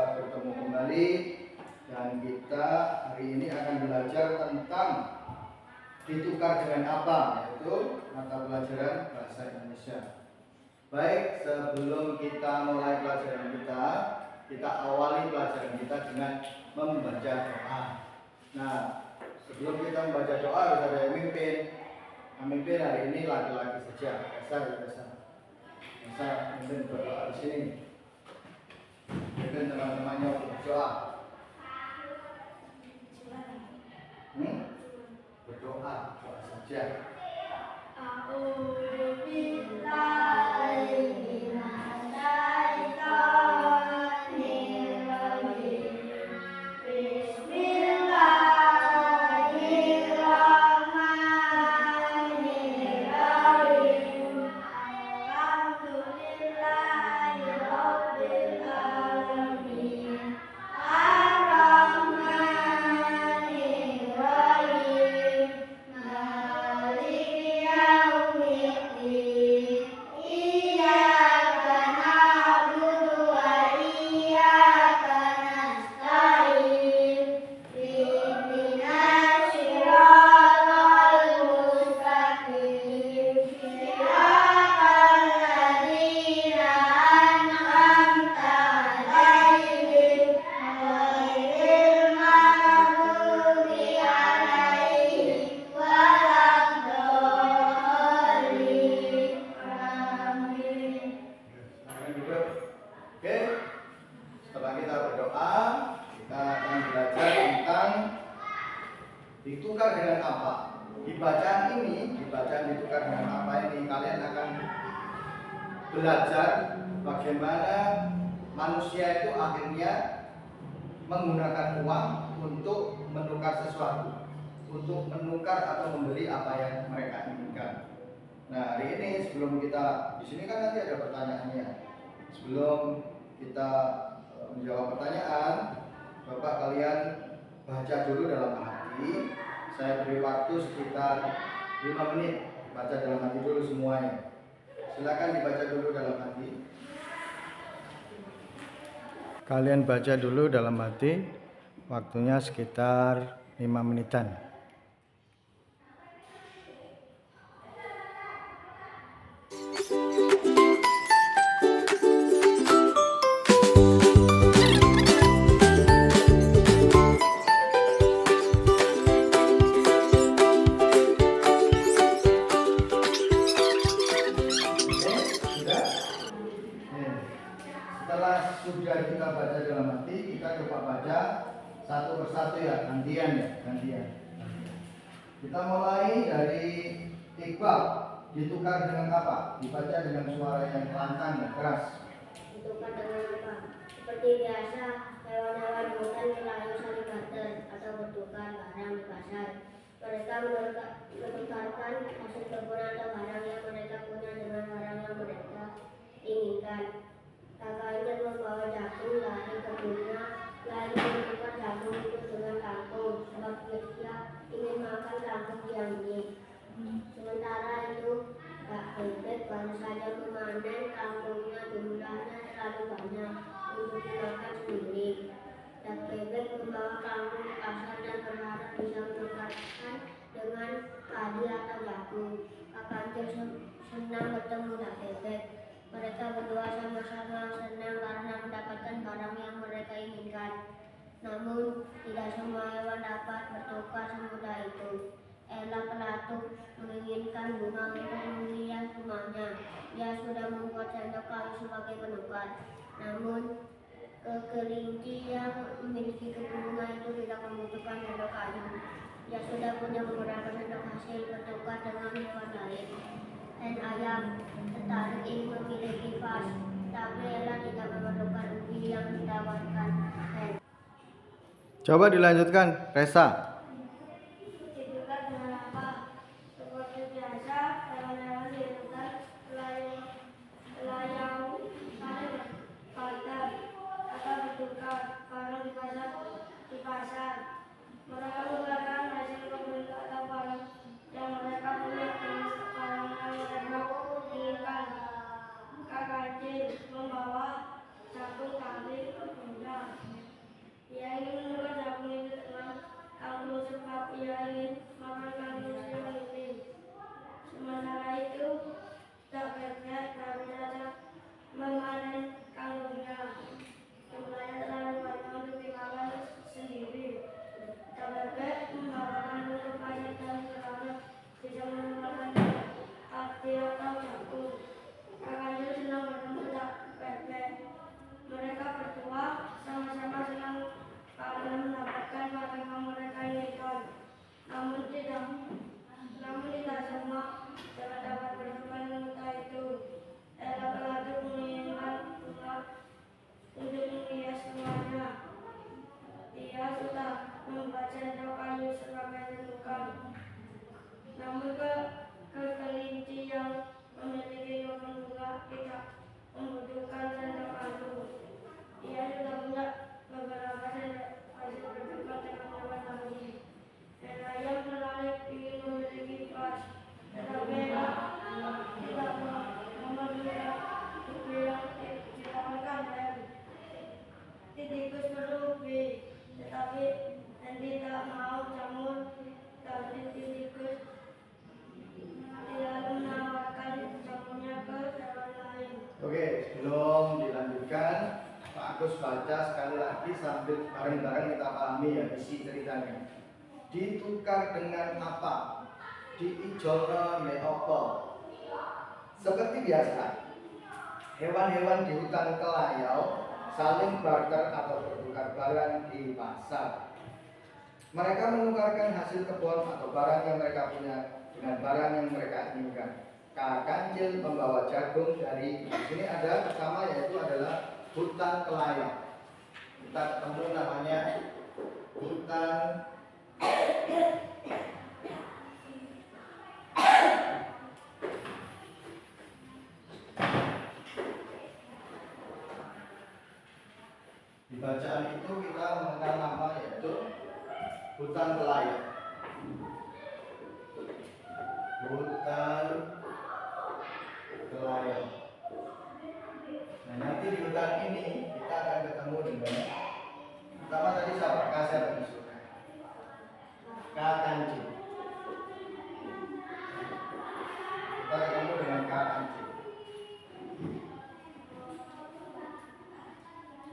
bisa bertemu kembali dan kita hari ini akan belajar tentang ditukar dengan apa, yaitu mata pelajaran bahasa Indonesia. Baik, sebelum kita mulai pelajaran kita awali pelajaran kita dengan membaca doa. Nah, sebelum kita membaca doa harus ada yang mimpin. Mimpin hari ini laki-laki saja, biasa mimpin berdoa di sini. Mimpin teman-temannya berdoa. Berdoa saja. Ditukar dengan apa? Di bacaan ditukar dengan apa ini kalian akan belajar bagaimana manusia itu akhirnya menggunakan uang untuk menukar sesuatu, untuk menukar atau membeli apa yang mereka inginkan. Nah, hari ini sebelum kita di sini kan nanti ada pertanyaannya. Sebelum kita menjawab pertanyaan, Bapak kalian baca dulu dalam hati. Saya beri waktu sekitar 5 menit. Baca dalam hati dulu semuanya. Silakan dibaca dulu dalam hati. Kalian baca dulu dalam hati. Waktunya sekitar 5 menitan. Setelah sudah kita baca dalam hati, kita coba baca satu persatu ya, gantian. Kita mulai dari Iqbal. Ditukar dengan apa? Dibaca dengan suara yang lantang dan keras. Ditukar dengan apa? Seperti biasa, hewan-hewan hutan melayu saling barter atau bertukar barang di pasar. Mereka menukarkan hasil kebun atau barang yang mereka punya dengan barang yang mereka inginkan. Kakaknya membawa jagung dari kebunnya, lalu menukar jagung itu dengan kangkung, sebab dia ingin makan kangkung yang ini. Sementara itu, Kak Bebek baru saja memanen kangkungnya, jumlahnya terlalu banyak untuk dimakan sendiri. Kak Bebek membawa kangkung ke pasar dan berharap bisa menukarkan dengan padi atau jagung. Kakaknya senang bertemu Kak Bebek. Mereka berdua sama-sama senang karena mendapatkan barang yang mereka inginkan. Namun, tidak semua hewan dapat bertukar semudah itu. Ella pelatuk menginginkan bunga untuk menghias rumahnya. Dia sudah membuat sendok kayu sebagai penukar. Namun, kelinci yang memiliki kebun bunga itu tidak membutuhkan sendok kayu. Dia sudah punya beberapa sendok hasil bertukar dengan hewan lain. Dan ayam tertarik ingin memiliki vas, tapi Ella tidak memerlukan ubi yang ditawarkan. Coba dilanjutkan, Resa. Ditukar dengan apa? Seperti biasa, hewan-hewan ditukar pelayang saling barter atau bertukar barang di pasar. Mereka menukarkan hasil kebun atau barang yang mereka punya dengan barang yang mereka inginkan. Kakak kecil membawa jagung dari kebunnya, baca sekali lagi sambil bareng-bareng kita pahami ya isi ceritanya. Ditukar dengan apa? Diijolno me apa? Seperti biasa, hewan-hewan di hutan kelayau saling barter atau bertukar barang di pasar. Mereka menukarkan hasil kebun atau barang yang mereka punya dengan barang yang mereka inginkan. Kak Kancil membawa jagung dari sini ada pertama yaitu adalah hutan kelayau. Kita ketemu namanya hutan di bacaan itu kita mengenal nama yaitu hutan kelayau. Hutan kelayau. Nah, nanti di hutan ini kita akan ketemu dengan pertama tadi siapa? Kasih dan Suka. Kak Kancil. Kita ketemu dengan Kak Kancil.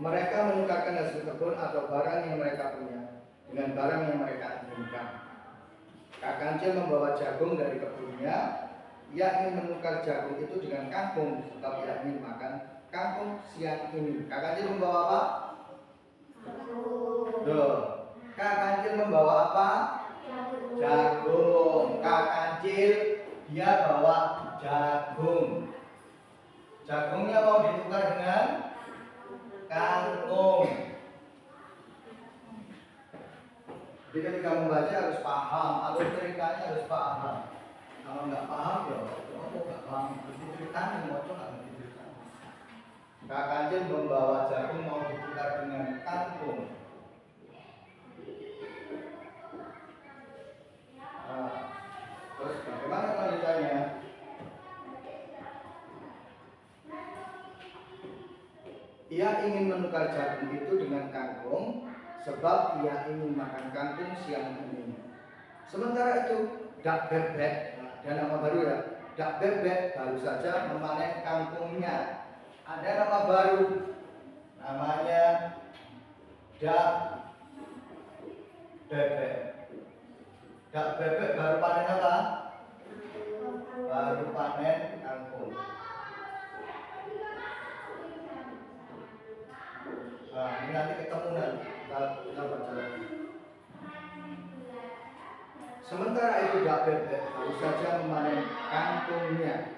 Mereka menukarkan hasil kebun atau barang yang mereka punya dengan barang yang mereka inginkan. Kak Kancil membawa jagung dari kebunnya. Ia ingin menukar jagung itu dengan kangkung sebab ia ingin makan kangkung siang ini. Kak Kancil membawa apa? Duh. Kak Kancil membawa apa? Jagung. Kak Kancil dia bawa jagung. Jagungnya mau ditukar dengan kangkung. Jadi ketika membaca harus paham, alur ceritanya harus paham. Kalau nggak paham ya, nggak paham. Ceritanya mau coba nggak diceritakan. Kak Kancil membawa jagung mau ditukar dengan kangkung. Nah, terus bagaimana kelanjutannya? Ia ingin menukar jagung itu dengan kangkung sebab ia ingin makan kangkung siang ini. Sementara itu, Dak Bebek, ada nama baru ya. Dak Bebek baru saja memanen kangkungnya. Ada nama baru, namanya Dak Bebek. Dak Bebek baru panen apa? Baru panen kangkung. Nah, ini nanti ketemu nanti kita baca lagi. Sementara itu Dak Bebek baru saja memanen kangkungnya.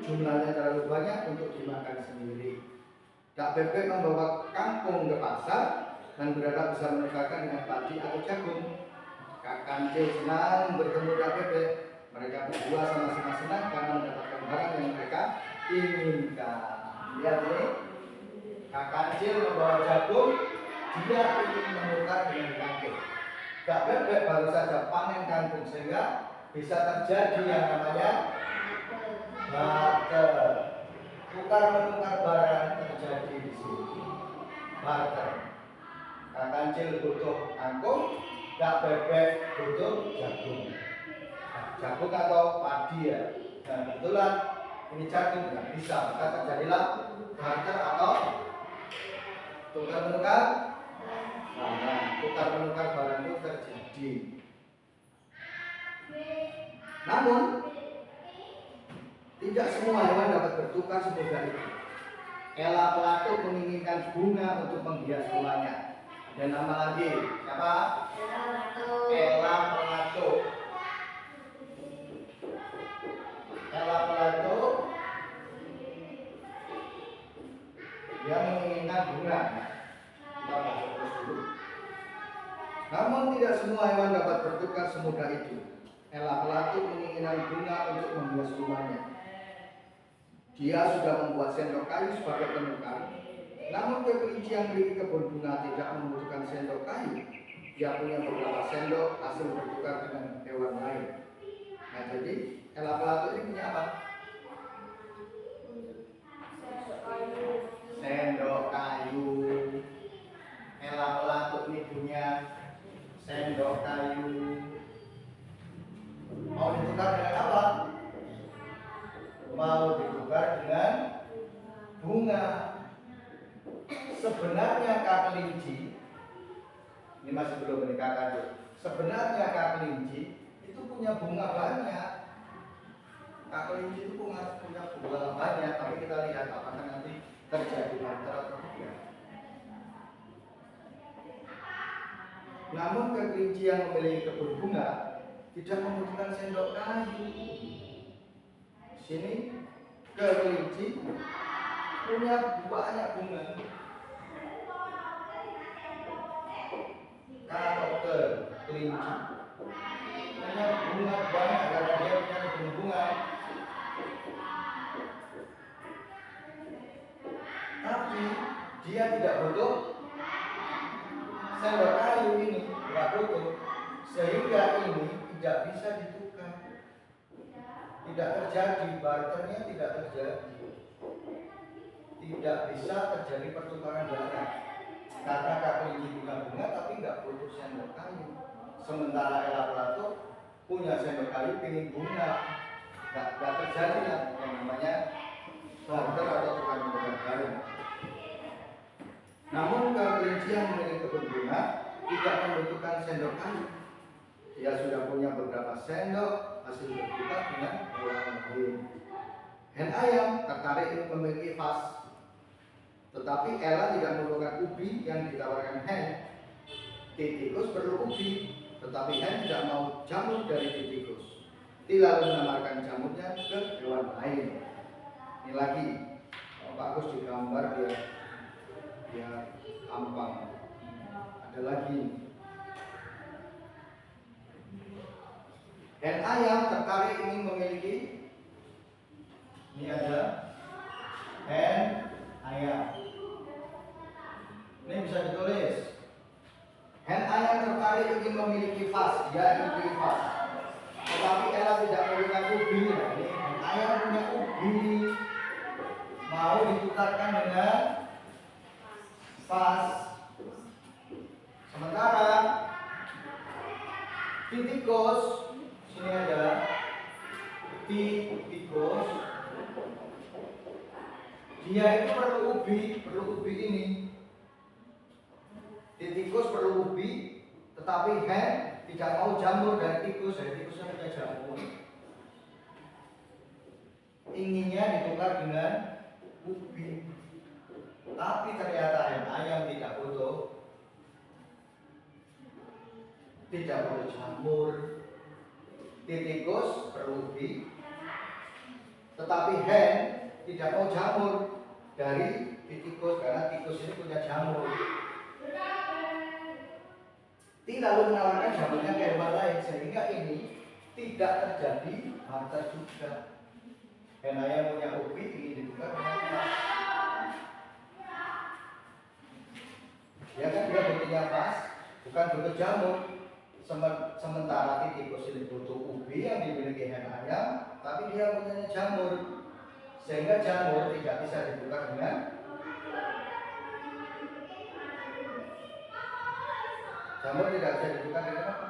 Jumlahnya terlalu banyak untuk dimakan sendiri. Dak Bebek membawa kangkung ke pasar dan berharap bisa menukarkan dengan padi atau jagung. Kak Kancil senang bertemu Dak Bebek. Mereka berdua sama-sama senang karena mendapatkan barang yang mereka inginkan. Lihat ini. Kak Kancil membawa jagung, dia ingin menukar dengan kangkung. Dak Bebek baru saja panen kangkung sehingga bisa terjadi yang namanya barter. Tukar menukar barang terjadi di sini. Barter. Kak Kancil butuh kangkung, Dak Bebek butuh jagung. Jagung atau padi ya. Dan kebetulan ini jagung nggak bisa, maka terjadilah barter atau tukar menukar. Nah, tukar menukar barang itu terjadi. Namun tidak semua hewan dapat bertukar semudah itu. Ella Pelatuk menginginkan bunga untuk menghias rumahnya. Ada nama lagi, siapa? Ella Pelatuk. Ella Pelatuk dia menginginkan bunga. Kita baca terus dulu. Namun tidak semua hewan dapat bertukar semudah itu. Ella Pelatuk menginginkan bunga untuk menghias rumahnya. Dia sudah membuat sendok kayu sebagai penukar. Namun kelinci yang memiliki kebun bunga tidak membutuhkan sendok kayu. Dia punya beberapa sendok hasil bertukar dengan hewan lain. Nah, jadi Ella Pelatuk ini punya apa? Sendok kayu. Ella Pelatuk ini punya sendok kayu. Mau ditukar dengan apa? Mau ditukar dengan bunga. sebenarnya kak kelinci, ini masih belum ini kakak, sebenarnya kak kelinci itu punya bunga banyak. Kak kelinci itu punya bunga banyak, tapi kita lihat apakah nanti terjadi barter atau tidak. Namun kelinci yang memiliki kebun bunga tidak membutuhkan sendok kayu. Sini kelinci punya banyak bunga. Kalau kelinci punya bunga banyak karena dia punya kebun bunga. Tapi dia tidak butuh sendok kayu ini, tidak butuh, sehingga ini tidak bisa ditukar, tidak terjadi barternya, tidak terjadi, tidak bisa terjadi pertukaran barang karena kak kelinci punya bunga tapi nggak butuh sendok kayu, sementara elaborator punya sendok kayu pengen bunga, nggak terjadi lah yang namanya barter atau tukar-tukar barang. Namun kelinci yang memiliki kebun bunga tidak membutuhkan sendok kayu. Dia sudah punya beberapa sendok hasil bertukar dengan hewan lain. Hen ayam tertarik ingin memiliki vas, tetapi Ella tidak memerlukan ubi yang ditawarkan hen. Tikus perlu ubi, tetapi hen tidak mau jamur dari tikus. Dia lalu menawarkan jamurnya ke hewan lain. Ini lagi, bagus digambar biar gampang. Ada lagi. Hen ayam tertarik ingin memiliki. Ini ada hen ayam. Ini bisa ditulis. Hen ayam tertarik ingin memiliki vas. Dia ingin memiliki vas. Tetapi Ella tidak memiliki ubi. Nah, ini hen ayam punya ubi. Mau ditukarkan dengan vas. Sementara tikus, sini ada tikus, dia itu perlu ubi ini. Tikus perlu ubi, tetapi hen tidak mau jamur dari tikusnya punya jamur. Inginnya ditukar dengan ubi, tapi ternyata hen ayam tidak butuh jamur. Tikus perlu ubi, tetapi hen tidak mau jamur dari tikus karena tikus ini punya jamur. Lalu menawarkan jamurnya ke hewan lain, sehingga ini tidak terjadi barter juga. Hen ayam punya ubi ingin ditukar dengan vas. Ya kan dia butuhnya vas, bukan butuh jamur. Sementara tikus ini butuh ubi yang dimiliki hen ayam, tapi dia punya jamur, sehingga jamur tidak bisa ditukar dengan apa?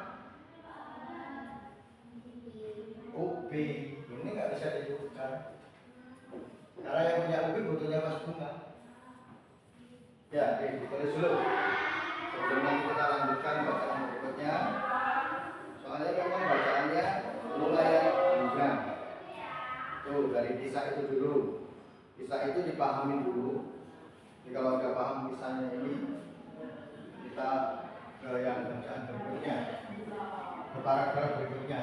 Ubi. Ini nggak bisa ditukar karena yang punya ubi butuhnya vas bunga. Ya, ditulis dulu sebelum nanti kita lanjutkan bacaan berikutnya. Soalnya memang bacaannya lumayan panjang. Tuh, dari kisah itu dulu. Kisah itu dipahami dulu. Jadi kalau udah paham kisahnya ini, kita ke yang bacaan berikutnya, ke paragraf berikutnya.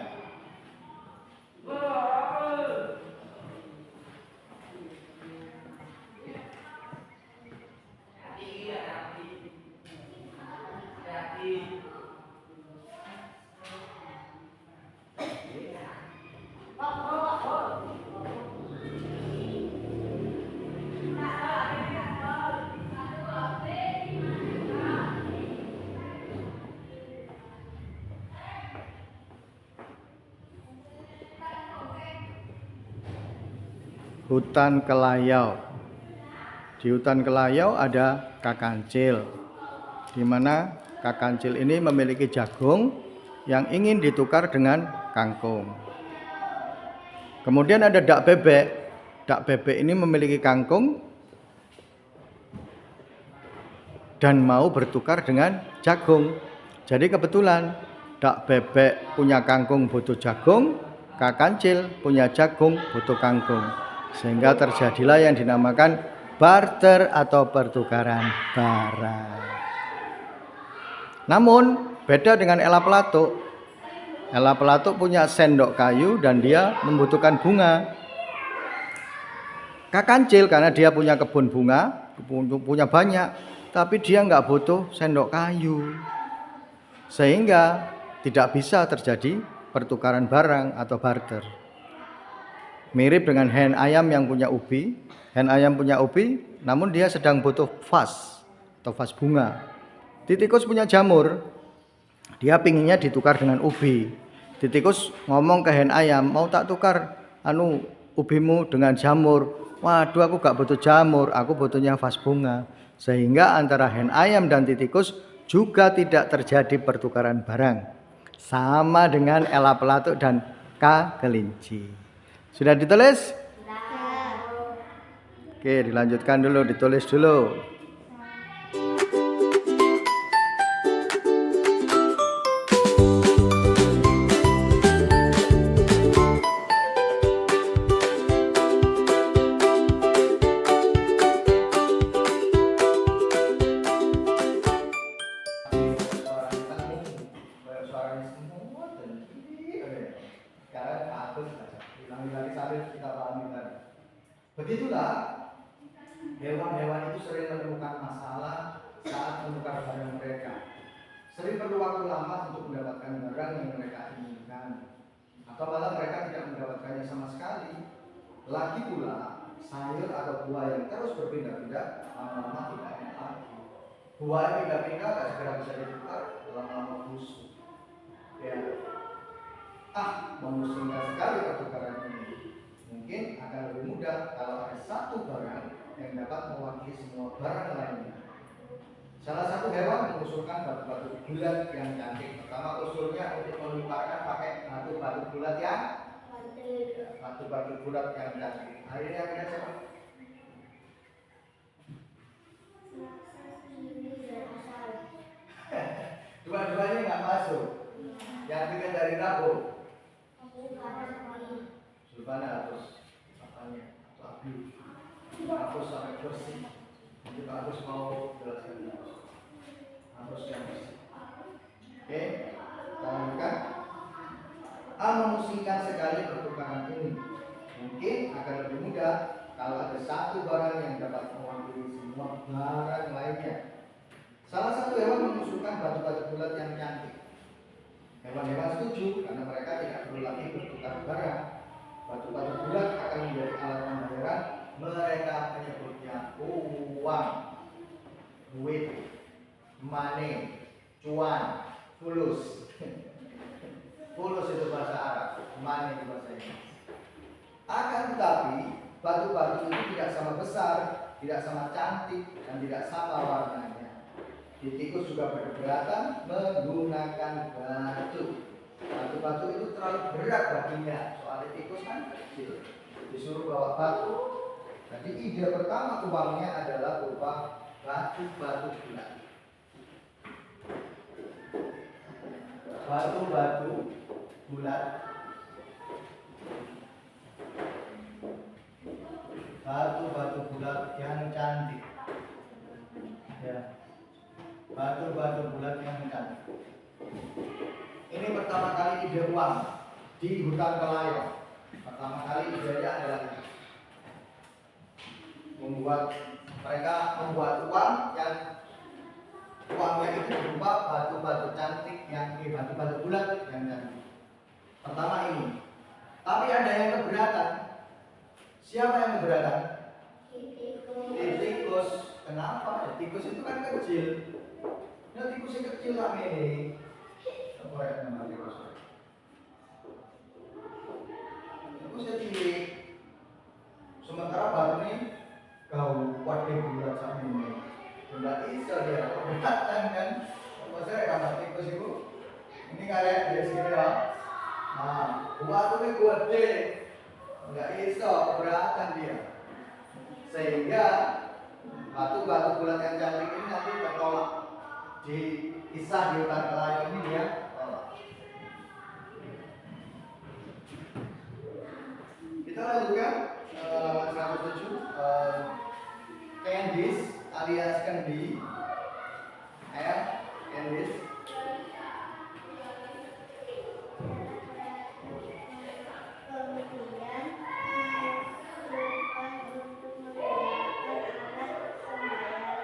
Hutan Kelayau. Di hutan Kelayau ada kakancil, di mana kakancil ini memiliki jagung yang ingin ditukar dengan kangkung. Kemudian ada dak bebek. Dak bebek ini memiliki kangkung dan mau bertukar dengan jagung. Jadi kebetulan dak bebek punya kangkung butuh jagung, Kak Kancil punya jagung butuh kangkung. Sehingga terjadilah yang dinamakan barter atau pertukaran barang. Namun beda dengan Ella Pelatuk. Ella Pelatuk punya sendok kayu dan dia membutuhkan bunga. Kak Kancil karena dia punya kebun bunga, punya banyak, tapi dia nggak butuh sendok kayu. Sehingga tidak bisa terjadi pertukaran barang atau barter. Mirip dengan hen ayam yang punya ubi. Hen ayam punya ubi, namun dia sedang butuh vas atau vas bunga. Titikus punya jamur, dia pinginnya ditukar dengan ubi. Titikus ngomong ke hen ayam, mau tak tukar ubimu dengan jamur. Waduh, aku gak butuh jamur, aku butuhnya vas bunga. Sehingga antara hen ayam dan titikus juga tidak terjadi pertukaran barang. Sama dengan Ella Pelatuk dan K. Kelinci. Sudah ditulis? Oke, dilanjutkan dulu, ditulis dulu. Begitulah hewan-hewan itu sering menemukan masalah saat menukar barang mereka. Sering perlu waktu lama untuk mendapatkan barang yang mereka inginkan, atau malah mereka tidak mendapatkannya sama sekali. Lagi pula sayur atau buah yang terus berpindah-pindah lama-lama tidak enak lagi. Buah yang pindah-pindah tak segera bisa ditukar, lama-lama busuk. Ya, memusingkan sekali pertukaran ini. Mungkin akan lebih mudah kalau ada satu barang yang dapat mewakili semua barang lainnya. Salah satu hewan mengusulkan batu-batu bulat yang cantik. Pertama usulnya untuk menukarkan pakai batu-batu bulat yang cantik. Akhirnya kita siapa? Dua-duanya nggak masuk. Yang bikin dari Rabu. Sulfana harus apanya? Abi. Hapus sampai bersih. Jadi Pak Agus mau jelaskan. Hapus yang bersih. Oke, lanjutkan. Memusingkan sekali pertukaran ini. Mungkin akan lebih mudah kalau ada satu barang yang dapat mewakili semua barang lainnya. Salah satu hewan mengusulkan batu-batu bulat yang cantik. Hewan-hewan setuju karena mereka tidak perlu lagi bertukar barang. Batu-batu bulat akan menjadi alat pembayaran. Mereka menyebutnya uang, duit, money, cuan, fulus. Fulus itu bahasa Arab, money itu bahasa Inggris. Akan tetapi batu-batu itu tidak sama besar, tidak sama cantik, dan tidak sama warnanya. Titikus juga berkeberatan menggunakan batu. Batu-batu itu terlalu berat baginya. Soalnya tikus kan gitu, disuruh bawa batu. Jadi ide pertama uangnya adalah berupa batu-batu bulat. Batu-batu bulat. Batu-batu bulat yang cantik. Ya. Batu-batu bulat yang cantik. Ini pertama kali ide uang di hutan Kelayong. Pertama kali idenya adalah mereka membuat uang yang uangnya itu berupa batu-batu cantik batu-batu bulat yang cantik. Pertama ini. Tapi ada yang keberatan. Siapa yang keberatan? Tikus. Kenapa? Tikus itu kan kecil. Nah, tikus yang kecil kami ini. Tikusnya cilik. Sementara baru ini kau wadah bulat sama ini. Tidak bisa dia keberatan kan? Maksudnya kamar tikus itu. Ini kalian dari sini ya. Nah, waktu ini gede. Tidak bisa keberatan dia. Sehingga batu-batu bulat yang cantik ini nanti tolak. Di kisah di hutan Melayu ini dia tolak. Kita lanjutkan halaman 107. Candice alias Candy. Candice. Kemudian mengusulkan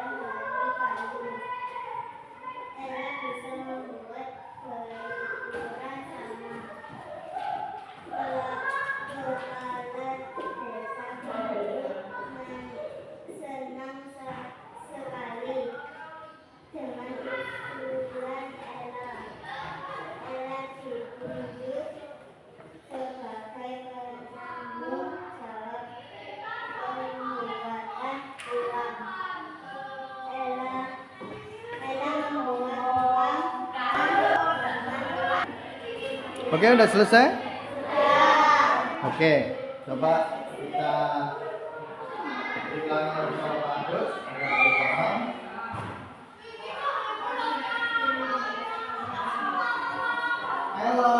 untuk menggunakan alat pembayaran melalui kartu. Ella bisa membuat berukuran sama. Kepala desa baru senang sekali dengan usulan Ella. Ella ditunjuk sebagai penanggung jawab pembuatan uang. Ella membuat uang. Oke, udah selesai? Oke, coba kita ulangi bersama Pak Agus agar lebih paham. Ella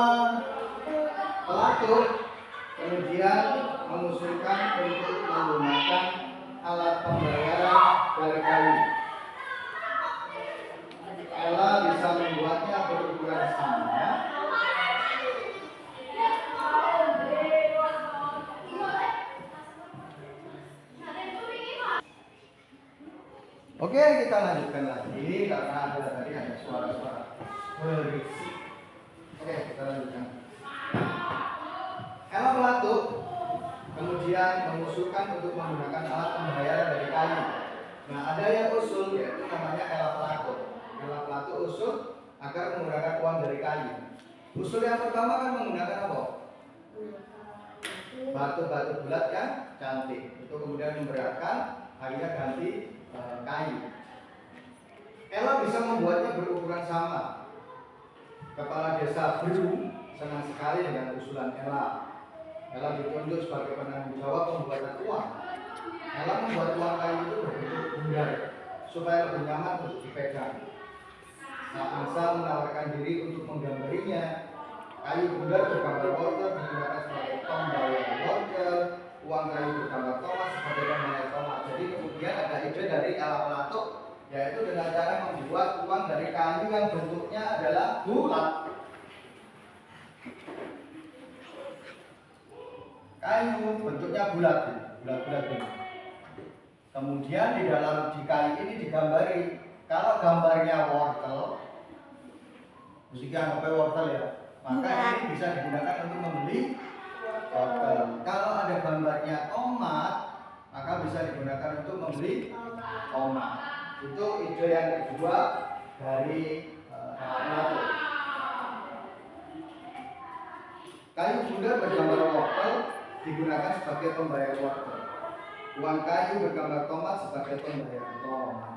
pelaku kemudian mengusulkan untuk menggunakan alat pembayaran dari kayu. Ella bisa membuatnya berukuran sama. Oke, kita lanjutkan lagi karena tadi ada suara-suara berisik. Oke, kita lanjutkan. Ella pelatuk kemudian mengusulkan untuk menggunakan alat pembayaran dari kayu. Nah, ada yang usul yaitu namanya Ella pelatuk. Ella pelatuk usul agar menggunakan uang dari kayu. Usul yang pertama kan menggunakan apa? Batu-batu bulat yang cantik. Itu kemudian memberatkan, akhirnya ganti kayu. Ella bisa membuatnya berukuran sama. Kepala desa Beru senang sekali dengan usulan Ella. Ella ditunjuk sebagai penanggung jawab pembuatan uang. Ella membuat uang kayu itu berbentuk bundar supaya lebih nyaman untuk dipegang. Saat Angsa menawarkan diri untuk menggambarinya, kayu bundar bergambar wortel digunakan sebagai pembayaran wortel, uang kayu bergambar tomat sebagai pembayaran tomat. Jadi kemudian ada ide dari Ella pelatuk, yaitu dengan cara membuat uang dari kayu yang bentuknya adalah bulat. Kayu bentuknya bulat, bulat-bulat ini. Kemudian di kayu ini digambari. Kalau gambarnya wortel, mesti anggapnya wortel ya, maka ini bisa digunakan untuk membeli wortel. Kalau ada gambarnya tomat, maka bisa digunakan untuk membeli tomat. Itu ide yang kedua dari pelatuk. Kayu bundar bergambar wortel digunakan sebagai pembayar wortel. Uang kayu bergambar tomat sebagai pembayar tomat.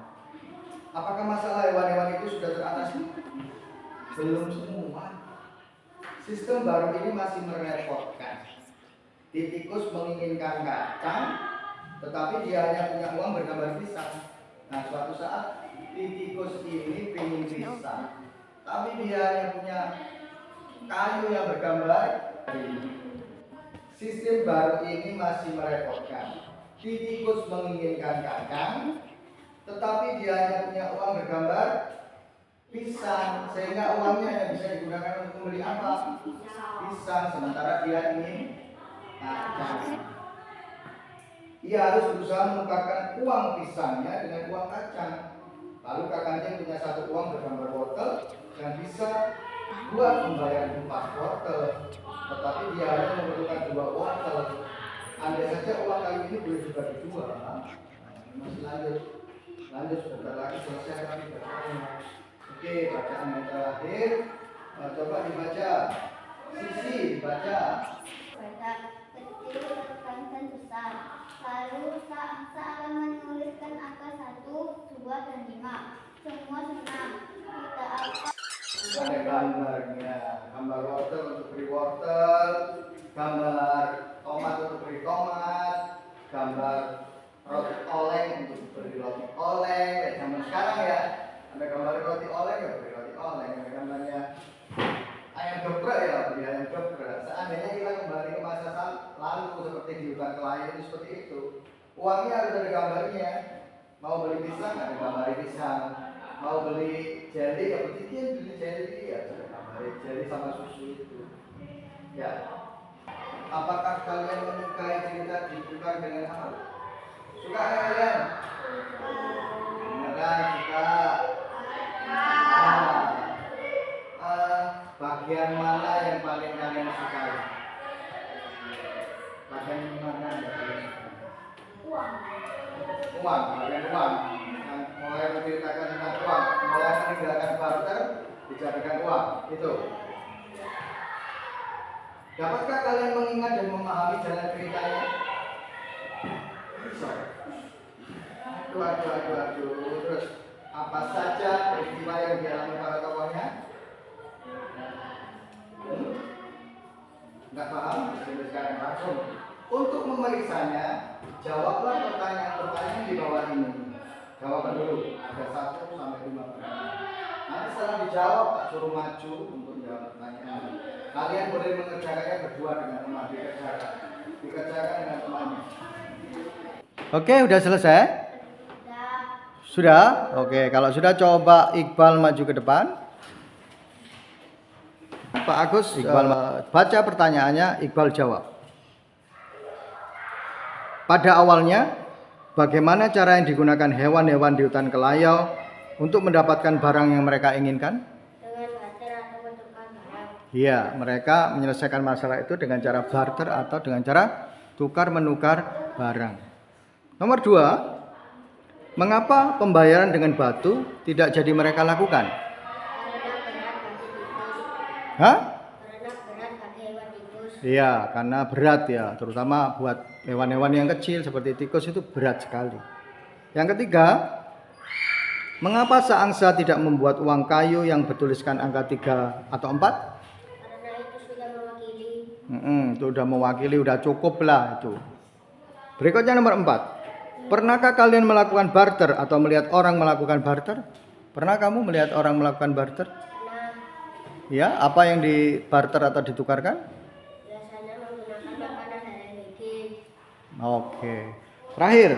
Apakah masalah hewan-hewan itu sudah teratasi? Belum semua. Sistem baru ini masih merepotkan. Tikus menginginkan kacang, tetapi dia hanya punya uang bergambar pisang. Nah, suatu saat tikus ini ingin pisang, tapi dia hanya punya kayu yang bergambar ini. Sistem baru ini masih merepotkan. Tikus menginginkan kacang, tetapi dia hanya punya uang bergambar pisang, sehingga uangnya hanya bisa digunakan untuk membeli apa? Pisang, sementara dia ingin kacang. Ia harus berusaha menukarkan uang pisangnya dengan uang kacang. Lalu kakaknya punya satu uang bergambar wortel dan bisa buat membayar 4 wortel, tetapi dia hanya membutuhkan 2 wortel. Andai saja uang kayu ini boleh juga dijual. Masih lanjut sebentar lagi selesai kami bacaannya. Oke, bacaan yang terakhir coba dibaca. Sisi dibaca. Baca kecil tekankan besar. Lalu Angsa akan menuliskan angka 1, 2, dan 5. Semua senang. Kita apa? Ada gambarnya. Gambar wortel untuk beli wortel, gambar tomat untuk beli tomat, gambar roti oleng untuk beli roti oleng. Zaman sekarang ya. Ada gambar roti oleng ya beli roti oleng. Ada gambarnya ayam geprek ya beli ayam geprek. Seandainya kita kembali ke masa lalu seperti di hutan Kelayu itu seperti itu, uangnya harus ada gambarnya. Mau beli pisang ada gambar pisang. Mau beli jelly ya beli jelly ya ada gambar jelly sama susu itu. Ya. Apakah kalian menyukai cerita ditukar dengan apa? Suka nggak kalian? Beneran suka. Bagian mana yang paling kalian sukai? Bagian mana yang paling suka? Uang, bagian uang. Yang mulai menceritakan tentang uang, mulai meninggalkan barter, dijadikan uang. Itu. Dapatkah kalian mengingat dan memahami jalan ceritanya? Bisa. Aduh. Terus apa saja peristiwa yang dialami para tokohnya? Enggak paham? Sekarang langsung. Untuk memeriksanya, jawablah pertanyaan-pertanyaan di bawah ini. Jawaban dulu. Ada 1 sampai 5 pertanyaan. Nanti setelah dijawab, tak suruh maju untuk menjawab pertanyaan. Kalian boleh mengerjakannya berdua dengan teman, dikerjakan dengan temannya. Oke, udah selesai? Sudah? Oke, kalau sudah coba Iqbal maju ke depan. Pak Agus, Iqbal baca pertanyaannya, Iqbal jawab. Pada awalnya, bagaimana cara yang digunakan hewan-hewan di hutan Kelayau untuk mendapatkan barang yang mereka inginkan? Dengan barter atau menukar barang. Iya, mereka menyelesaikan masalah itu dengan cara barter atau dengan cara tukar menukar barang. Nomor 2, mengapa pembayaran dengan batu tidak jadi mereka lakukan? Karena berat bagi tikus. Hah? Karena berat bagi hewan tikus. Iya, karena berat ya, terutama buat hewan-hewan yang kecil seperti tikus itu berat sekali. Yang ketiga, mengapa seangsa tidak membuat uang kayu yang bertuliskan angka 3 atau 4? Karena itu sudah mewakili. Itu udah mewakili, udah cukup lah itu. Berikutnya nomor 4. Pernahkah kalian melakukan barter atau melihat orang melakukan barter? Pernah kamu melihat orang melakukan barter? Karena Ya, apa yang di barter atau ditukarkan? biasanya menggunakan makanan dari bikin. Oke. Terakhir,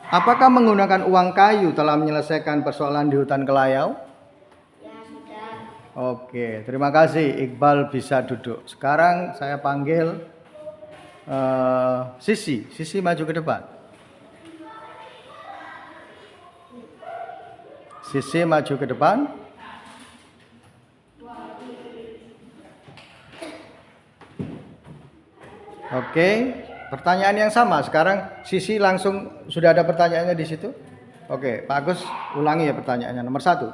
apakah menggunakan uang kayu telah menyelesaikan persoalan di hutan Kelayau? Ya sudah. Oke, terima kasih. Iqbal bisa duduk. Sekarang saya panggil Sisi. Sisi maju ke depan. Sisi maju ke depan. Oke, pertanyaan yang sama. Sekarang Sisi langsung sudah ada pertanyaannya di situ. Oke, Pak Agus ulangi ya pertanyaannya. Nomor 1.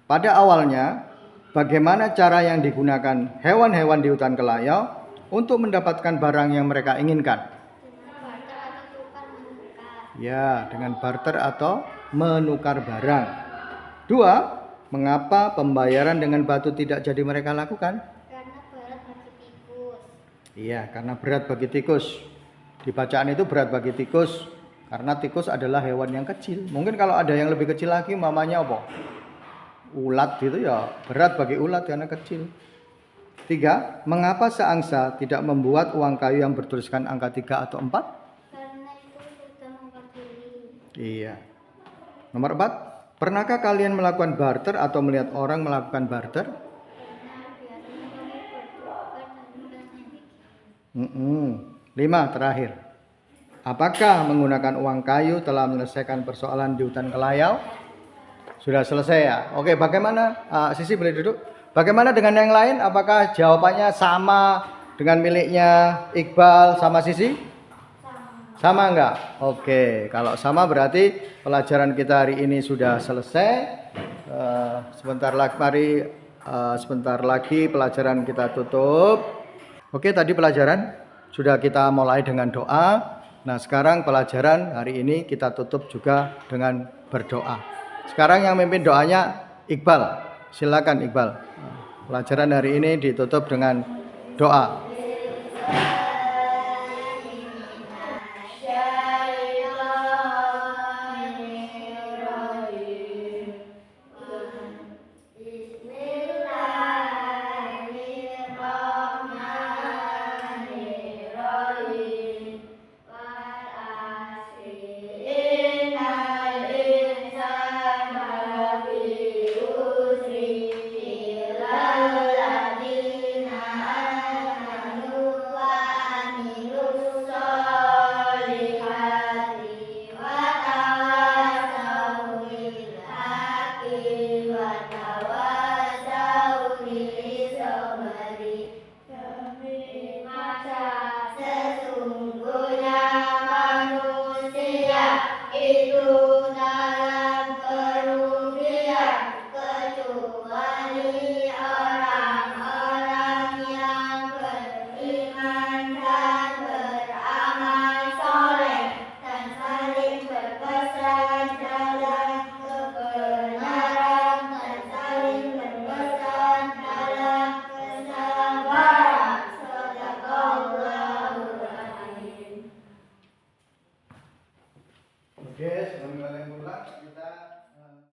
Pada awalnya, bagaimana cara yang digunakan hewan-hewan di hutan Kelayau untuk mendapatkan barang yang mereka inginkan? Dengan barter atau tukar menukar. Ya, dengan barter atau menukar barang. 2. Mengapa pembayaran dengan batu tidak jadi mereka lakukan? Karena berat bagi tikus. Iya, karena berat bagi tikus. Di bacaan itu berat bagi tikus, karena tikus adalah hewan yang kecil. Mungkin kalau ada yang lebih kecil lagi, mamanya apa? Ulat gitu ya, berat bagi ulat karena kecil. 3. Mengapa seangsa tidak membuat uang kayu yang bertuliskan angka 3 atau 4? Karena itu sudah mewakili. Iya. Nomor 4. Pernahkah kalian melakukan barter atau melihat orang melakukan barter? Karena biasanya kami bertukar dan bikin. 5. Terakhir. Apakah menggunakan uang kayu telah menyelesaikan persoalan di hutan Kelayau? Sudah selesai ya? Oke, bagaimana? Sisi boleh duduk. Bagaimana dengan yang lain? Apakah jawabannya sama dengan miliknya Iqbal sama Sisi? Sama enggak? Oke, kalau sama berarti pelajaran kita hari ini sudah selesai. Sebentar lagi pelajaran kita tutup. Oke, tadi pelajaran sudah kita mulai dengan doa. Nah, sekarang pelajaran hari ini kita tutup juga dengan berdoa. Sekarang yang memimpin doanya Iqbal. Silakan Iqbal. Pelajaran hari ini ditutup dengan doa.